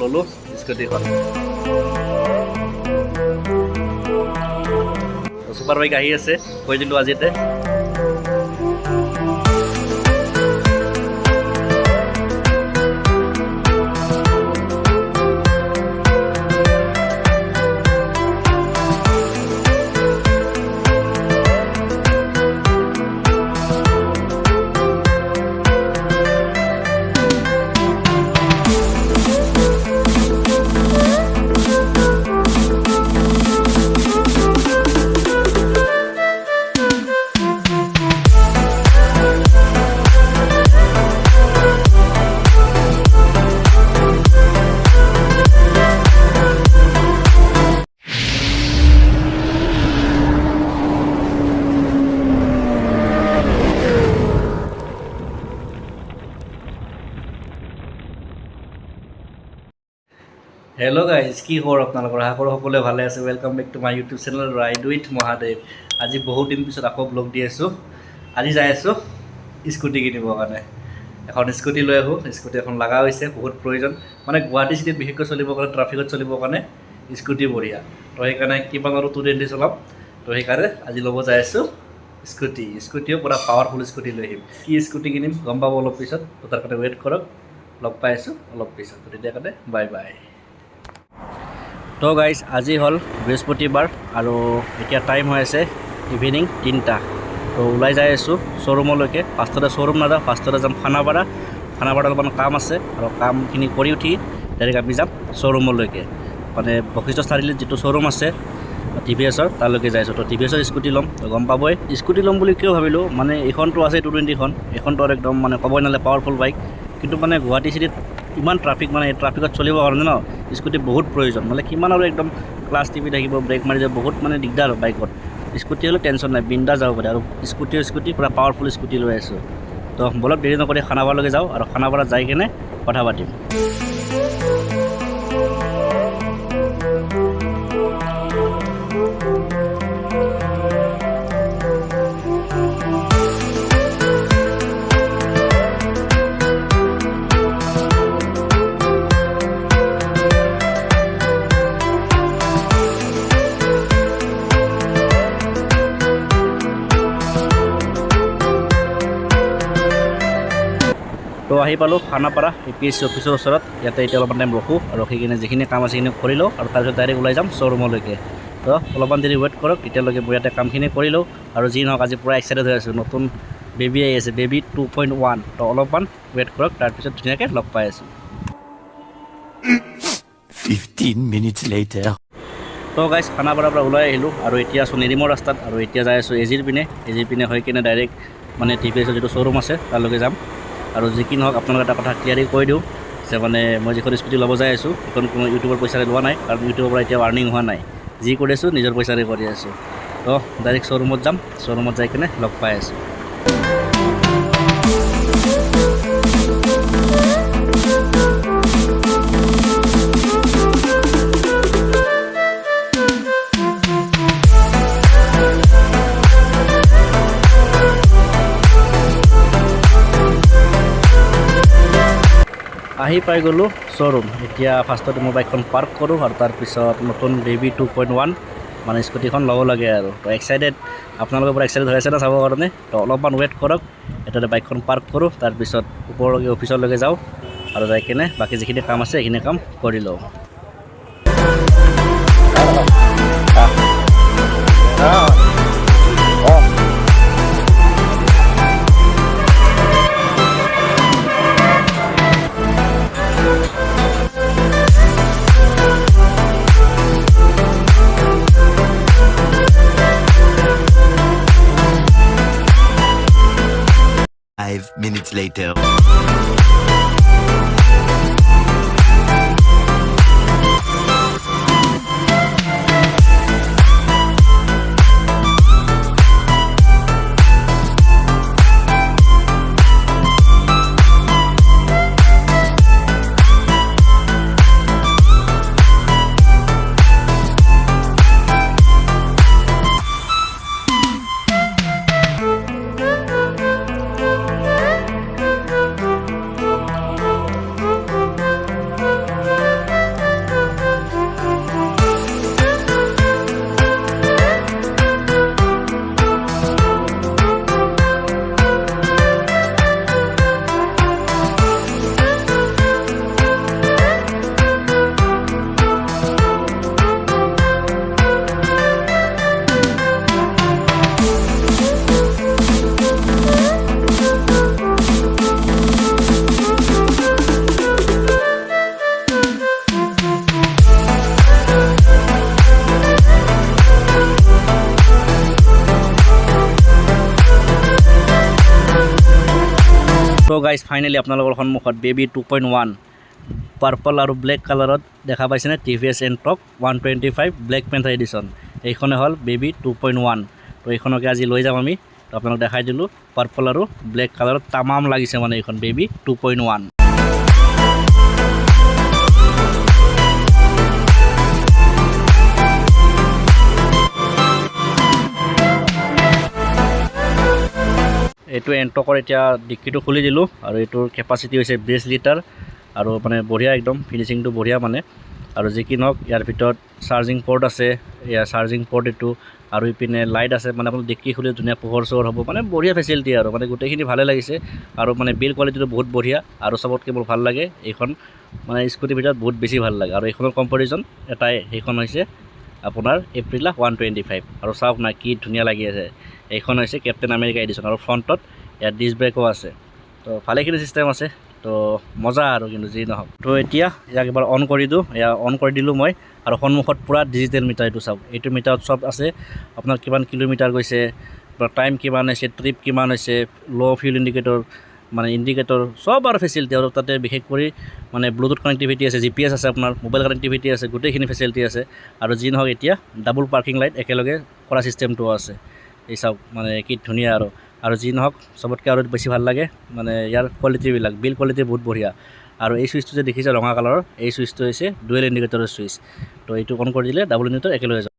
ললো স্কুটিখন super bike আহি আছে কৈ দিলো আজিতে हेलो गाइज কি খবৰ আপোনালোকৰ আশা কৰোঁ সকলোৱে ভালে আছে welcome back to my YouTube channel ride with Mahadev আজি বহুত দিন পিছত আকৌ ব্লগ দি আছোঁ আজি যাই আছোঁ স্কুটি কিনিবৰ কাৰণে এখন স্কুটি লৈ আহোঁ স্কুটি এখন লগা হৈছে বহুত প্ৰয়োজন মানে গুৱাহাটী চিটিত বিশেষকৈ চলিবৰ কাৰণে ট্ৰাফিকত চলিবৰ কাৰণে স্কুটি বঢ়িয়া তো সেইকাৰণে কিমান আৰু 220 চলাম তো সেইকাৰণে আজি ল'ব যাই আছোঁ স্কুটিও পুৰা পাৱাৰফুল স্কুটি লৈ আহিম কি স্কুটি কিনিম গম পাব অলপ পিছত তো তাৰ কাৰণে ৱেইট কৰক লগ পাই আছোঁ অলপ পিছত তো তেতিয়া কাৰণে বাই বাই তো গাইজ আজি হ'ল বৃহস্পতিবাৰ আৰু এতিয়া টাইম হৈ আছে ইভিনিং 3টা তো ওলাই যাই আছোঁ শ্ব'ৰুমলৈকে ফাৰ্ষ্টতে শ্ব'ৰুম নাযাওঁ ফাৰ্ষ্টতে যাম খানাপাৰা অলপমান কাম আছে আৰু কামখিনি কৰি উঠি ডাইৰেক্ট আমি যাম শ্ব'ৰুমলৈকে মানে বশিষ্ঠ চাৰিআলিত যিটো শ্ব'ৰুম আছে TVSৰ তালৈকে যাই আছোঁ তো TVSৰ স্কুটি ল'ম তো গম পাবই স্কুটি ল'ম বুলি কিয় ভাবিলোঁ মানে এইখনটো আছে 220খন এইখনটো আৰু একদম মানে ক'বই নালাগে পাৱাৰফুল বাইক কিন্তু মানে গুৱাহাটী চিটিত ইমান ট্ৰাফিক মানে ট্ৰাফিকত চলিবৰ কাৰণে ন স্কুটি বহুত প্ৰয়োজন মানে কিমান আৰু একদম ক্লাছ টিভি থাকিব ব্ৰেক মাৰি যাব বহুত মানে দিগদাৰ বাইকত স্কুটি হ'লে টেনশ্যন নাই বিন্দাছ যাব পাৰে আৰু স্কুটি পুৰা পাৱাৰফুল স্কুটি লৈ আছোঁ তো বলক দেৰি নকৰি খানাপাৰালৈকে যাওঁ আৰু খানাপাৰাত যাই কিনে কথা পাতিম তো আহি পালোঁ খানাপাৰা APSC অফিচৰ ওচৰত ইয়াতে এতিয়া অলপমান টাইম ৰখোঁ আৰু ৰখি কিনে যিখিনি কাম আছে সেইখিনি কৰি লওঁ আৰু তাৰপিছত ডাইৰেক্ট ওলাই যাম শ্ব'ৰুমলৈকে তো অলপমান দেৰি ৱেইট কৰক এতিয়ালৈকে মই ইয়াতে কামখিনি কৰি লওঁ আৰু যি নহওক আজি পূৰা এক্সাইটেড হৈ আছোঁ নতুন বেবী আহি আছে বেবী 2.1 তো অলপমান ৱেইট কৰক তাৰপিছত ধুনীয়াকৈ লগ পাই আছোঁ 15 minutes later তো গাইজ খানাপাৰাৰ পৰা ওলাই আহিলোঁ আৰু এতিয়া আছোঁ নিৰিমৰ ৰাস্তাত আৰু এতিয়া যাই আছোঁ এজিৰ পিনে হৈ কিনে ডাইৰেক্ট মানে TVSৰ যিটো শ্ব'ৰুম আছে তালৈকে যাম আৰু যি কি নহওক আপোনালোকে এটা কথা ক্লিয়াৰি কৈ দিওঁ যে মানে মই যিখন স্কুটি ল'ব যাই আছোঁ সেইখন কোনো ইউটিউবৰ পইচাৰে লোৱা নাই কাৰণ ইউটিউবৰ পৰা এতিয়াও আৰ্নিং হোৱা নাই যি কৰি আছোঁ নিজৰ পইচাৰে কৰি আছোঁ তো ডাইৰেক্ট শ্ব'ৰুমত যাম শ্ব'ৰুমত যাই কিনে লগ পাই আছোঁ আহি পাই গ'লোঁ শ্ব'ৰুম এতিয়া ফাৰ্ষ্টতে মই বাইকখন পাৰ্ক কৰোঁ আৰু তাৰপিছত নতুন বেবী 2.1 মানে স্কুটিখন ল'ব লাগে আৰু তো এক্সাইটেড আপোনালোকৰ পৰা এক্সাইটেড হৈ আছে না চাবৰ কাৰণে তো অলপমান ৱেইট কৰক এটাতে বাইকখন পাৰ্ক কৰোঁ তাৰপিছত ওপৰলৈকে অফিচলৈকে যাওঁ আৰু যাই কিনে বাকী যিখিনি কাম আছে সেইখিনি কাম কৰি লওঁ minutes later গাইজ ফাইনেলি আপোনালোকৰ সন্মুখত বেবী 2.1 পাৰ্পল আৰু ব্লেক কালাৰত দেখা পাইছেনে TVS NTroq 125 black panther edition এইখনে হ'ল বেবী 2.1 তো এইখনকে আজি লৈ যাম আমি তো আপোনালোক দেখাই দিলোঁ পাৰ্পল আৰু ব্লেক কালাৰত তামাম লাগিছে মানে এইখন বেবী 2.1 এইটো এণ্ট্ৰকৰ এতিয়া ডিক্কিটো খুলি দিলোঁ আৰু এইটোৰ কেপাচিটি হৈছে 20 লিটাৰ আৰু মানে বঢ়িয়া একদম ফিনিচিংটো বঢ়িয়া মানে আৰু যি কি নহওক ইয়াৰ ভিতৰত চাৰ্জিং পৰ্ট আছে ইয়াৰ চাৰ্জিং পৰ্ট এইটো আৰু ইপিনে লাইট আছে মানে আপোনাৰ ডিক্কি খুলি ধুনীয়া পোহৰ চোহৰ হ'ব মানে বঢ়িয়া ফেচিলিটি আৰু মানে গোটেইখিনি ভালে লাগিছে আৰু মানে বিল কোৱালিটিটো বহুত বঢ়িয়া আৰু চবতকৈ মোৰ ভাল লাগে এইখন মানে স্কুটিৰ ভিতৰত বহুত বেছি ভাল লাগে আৰু এইখনৰ কম্পেৰিজন এটাই সেইখন হৈছে আপোনাৰ এপ্ৰিলা 125 আৰু চাওক না কি ধুনীয়া লাগি আছে এইখন হৈছে কেপ্টেইন আমেৰিকা এডিশ্যন আৰু ফ্ৰণ্টত ইয়াত ডিস্ক ব্ৰেকো আছে তো ভালেখিনি চিষ্টেম আছে তো মজা আৰু কিন্তু যি নহওক তো এতিয়া ইয়াক এবাৰ অন কৰি দিওঁ এয়া অন কৰি দিলোঁ মই আৰু সন্মুখত পূৰা ডিজিটেল মিটাৰ এইটো চাওক এইটো মিটাৰত চব আছে আপোনাৰ কিমান কিলোমিটাৰ গৈছে টাইম কিমান হৈছে ট্ৰিপ কিমান হৈছে ল' ফিউল ইণ্ডিকেটৰ মানে ইণ্ডিকেটৰ চব আৰু ফেচিলিটি আৰু তাতে বিশেষ কৰি মানে ব্লুটুথ কানেক্টিভিটি আছে GPS আছে আপোনাৰ মোবাইল কানেক্টিভিটি আছে গোটেইখিনি ফেচিলিটি আছে আৰু যি নহওক এতিয়া ডাবল পাৰ্কিং লাইট একেলগে কৰা চিষ্টেমটো আছে এই চাওক মানে কি ধুনীয়া আৰু যি নহওক চবতকৈ আৰু বেছি ভাল লাগে মানে ইয়াৰ কোৱালিটিবিলাক বিল কোৱালিটি বহুত বঢ়িয়া আৰু এই চুইচটো যে দেখিছে ৰঙা কালাৰৰ এই চুইচটো হৈছে ডুৱেল ইণ্ডিকেটৰৰ চুইচ তো এইটো অন কৰি দিলে ডাবল ইণ্ডিকেটৰ একেলগে যাব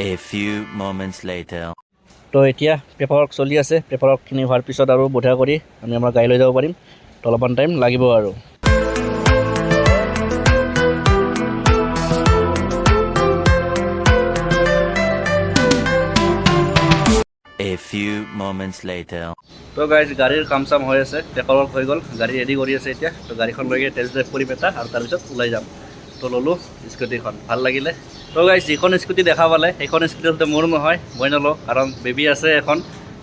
A few moments later. তো এতিয়া পেপাৰৱৰ্ক চলি আছে পেপাৰৱৰ্কখিনি হোৱাৰ পিছত আৰু বঢ়িয়া কৰি আমি আমাৰ গাড়ী লৈ যাব পাৰিম তো অলপমান টাইম লাগিব আৰু A few moments later. তো গাইজ গাড়ীৰ কাম চাম হৈ আছে পেপাৰৱৰ্ক হৈ গ'ল গাড়ী ৰেডি কৰি আছে এতিয়া তো গাড়ীখন লৈকে টেষ্ট ড্ৰাইভ কৰিম এটা আৰু তাৰপিছত ওলাই যাম তো ল'লোঁ স্কুটিখন ভাল লাগিলে তো গাইজ যিখন স্কুটি দেখা পালে সেইখন স্কুটি মোৰ নহয় মই নলওঁ কাৰণ বেবী আছে এখন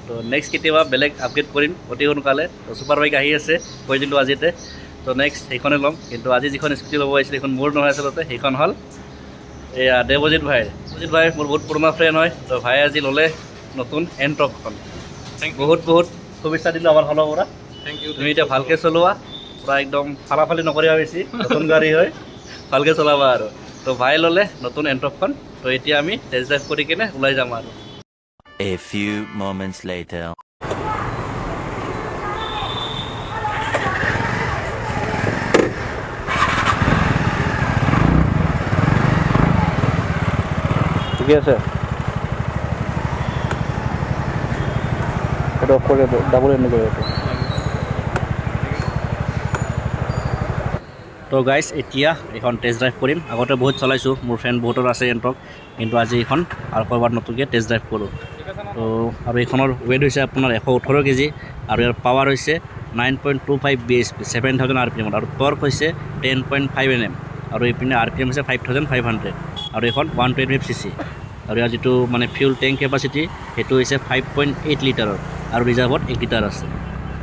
তো নেক্সট কেতিয়াবা বেলেগ আপগ্ৰেড কৰিম অতি সোনকালে তো ছুপাৰ বাইক আহি আছে কৈ দিলোঁ আজিতে তো নেক্সট সেইখনে ল'ম কিন্তু আজি যিখন স্কুটি ল'ব আহিছিলে সেইখন মোৰ নহয় আচলতে সেইখন হ'ল এয়া দেৱজিৎ ভাই মোৰ বহুত পুৰণা ফ্ৰেণ্ড হয় তো ভাই আজি ল'লে নতুন এণ্ট্ৰকখন বহুত শুভেচ্ছা দিলোঁ আমাৰ ফালৰ পৰা থেংক ইউ তুমি এতিয়া ভালকৈ চলোৱা পূৰা একদম ফালাফালি নকৰিবা বেছি নতুন গাড়ী হয় ভালকৈ চলাবা আৰু তো ভাই ল'লে নতুন এণ্ট্ৰকখন তো এতিয়া আমি টেষ্ট ড্ৰাইভ কৰি কিনে ওলাই যাম আৰু A few moments later. ঠিকে আছে এটা অফ কৰি ডাবল এণ্ড কৰি আছে তো গাইজ এতিয়া এইখন টেষ্ট ড্ৰাইভ কৰিম আগতে বহুত চলাইছোঁ মোৰ ফ্ৰেণ্ড বহুতৰ আছে এণ্ট্ৰক কিন্তু আজি এইখন আৰু ক'ৰবাত নতুনকৈ টেষ্ট ড্ৰাইভ কৰোঁ তো আৰু এইখনৰ ৱেইট হৈছে আপোনাৰ 118 কেজি আৰু ইয়াৰ পাৱাৰ হৈছে 9.25 bhp 7000 RPM আৰু টৰ্ক হৈছে 10.5 Nm আৰু এইপিনে RPM হৈছে 5500 আৰু এইখন 125 cc আৰু ইয়াৰ যিটো মানে ফিউল টেংক কেপাচিটি সেইটো হৈছে 5.8 লিটাৰৰ আৰু ৰিজাৰ্ভত 1 লিটাৰ আছে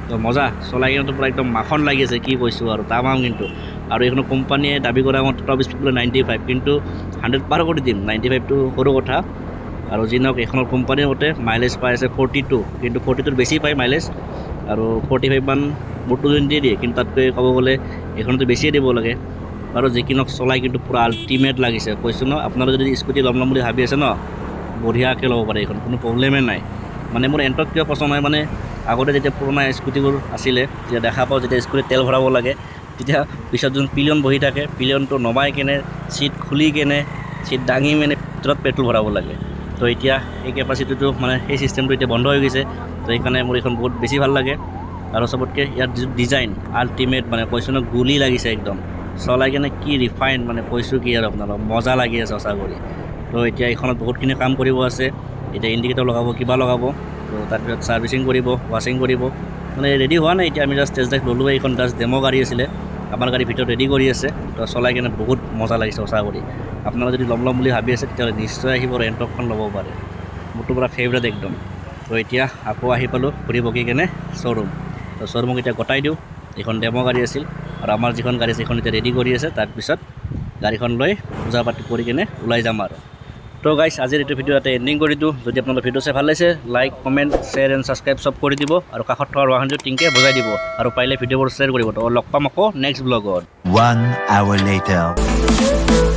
তো মজা চলাই কিনে পূৰা একদম মাখন লাগি আছে কি কৈছোঁ আৰু তামাম কিন্তু আৰু এইখন কোম্পানীয়ে দাবী কৰা মতে টপ স্পীড বোলে 95 কিন্তু 100 পাৰ কৰি দিম 95টো সৰু কথা আৰু যি নহওক এইখনৰ কোম্পানীৰ মতে মাইলেজ পাই আছে 42 কিন্তু 42ৰ বেছি পায় মাইলেজ আৰু 45 মান মোৰটো দিয়ে কিন্তু তাতকৈ ক'ব গ'লে এইখনতো বেছিয়ে দিব লাগে আৰু যি কি নহওক চলাই কিন্তু পূৰা আল্টিমেট লাগিছে কৈছোঁ ন আপোনালোকে যদি স্কুটি ল'ম বুলি ভাবি আছে ন বঢ়িয়াকৈ ল'ব পাৰে এইখন কোনো প্ৰব্লেমেই নাই মানে মোৰ এণ্ট্ৰক কিয় পচন্দ হয় মানে আগতে যেতিয়া পুৰণা স্কুটিবোৰ আছিলে তেতিয়া দেখা পাওঁ যেতিয়া স্কুটিত তেল ভৰাব লাগে তেতিয়া পিছত যোন পিলিয়ন বহি থাকে পিলিয়নটো নমাই কেনে চিট খুলি কেনে চিট দাঙি মানে ভিতৰত পেট্ৰল ভৰাব লাগে তো এতিয়া এই কেপাচিটিটো মানে সেই চিষ্টেমটো এতিয়া বন্ধ হৈ গৈছে তো সেইকাৰণে মোৰ এইখন বহুত বেছি ভাল লাগে আৰু চবতকৈ ইয়াৰ যিটো ডিজাইন আল্টিমেট মানে কৈছোঁ ন গুলি লাগিছে একদম চলাই কেনে কি ৰিফাইন মানে কৈছোঁ কি আৰু আপোনালোক মজা লাগি আছে সঁচা কৰি তো এতিয়া এইখনত বহুতখিনি কাম কৰিব আছে এতিয়া ইণ্ডিকেটৰ লগাব কিবা লগাব তো তাৰপিছত ছাৰ্ভিচিং কৰিব ৱাশ্বিং কৰিব মানে ৰেডি হোৱা নাই এতিয়া আমি জাষ্ট টেষ্ট ড্ৰাইভ ল'লোঁ এইখন জাষ্ট ডেমো গাড়ী আছিলে আমাৰ গাড়ী ভিতৰত ৰেডি কৰি আছে তো চলাই কেনে বহুত মজা লাগিছে সঁচা কৰি আপোনালোকে যদি ল'ম বুলি ভাবি আছে তেতিয়াহ'লে নিশ্চয় আহিব আৰু এণ্ট্ৰকখন ল'ব পাৰে মোৰতো পৰা ফেভৰেট একদম তো এতিয়া আকৌ আহি পালোঁ ঘূৰি পকি কেনে শ্ব'ৰুম তো শ্ব'ৰুমক এতিয়া গতাই দিওঁ এইখন ডেমো গাড়ী আছিল আৰু আমাৰ যিখন গাড়ী আছে সেইখন এতিয়া ৰেডি কৰি আছে তাৰপিছত গাড়ীখন লৈ পূজা পাতি কৰি কেনে ওলাই যাম আৰু তো গাইছ আজিৰ এইটো ভিডিঅ' ইয়াতে এণ্ডিং কৰি দিওঁ যদি আপোনালোকৰ ভিডিঅ' চাই ভাল লাগিছে like comment share and subscribe চব কৰি দিব আৰু কাষত থকা ৱাহানটো টিংকে বজাই দিব আৰু পাৰিলে ভিডিঅ'বোৰ শ্বেয়াৰ কৰিব তো লগ পাম আকৌ নেক্সট ব্লগত 1 hour later.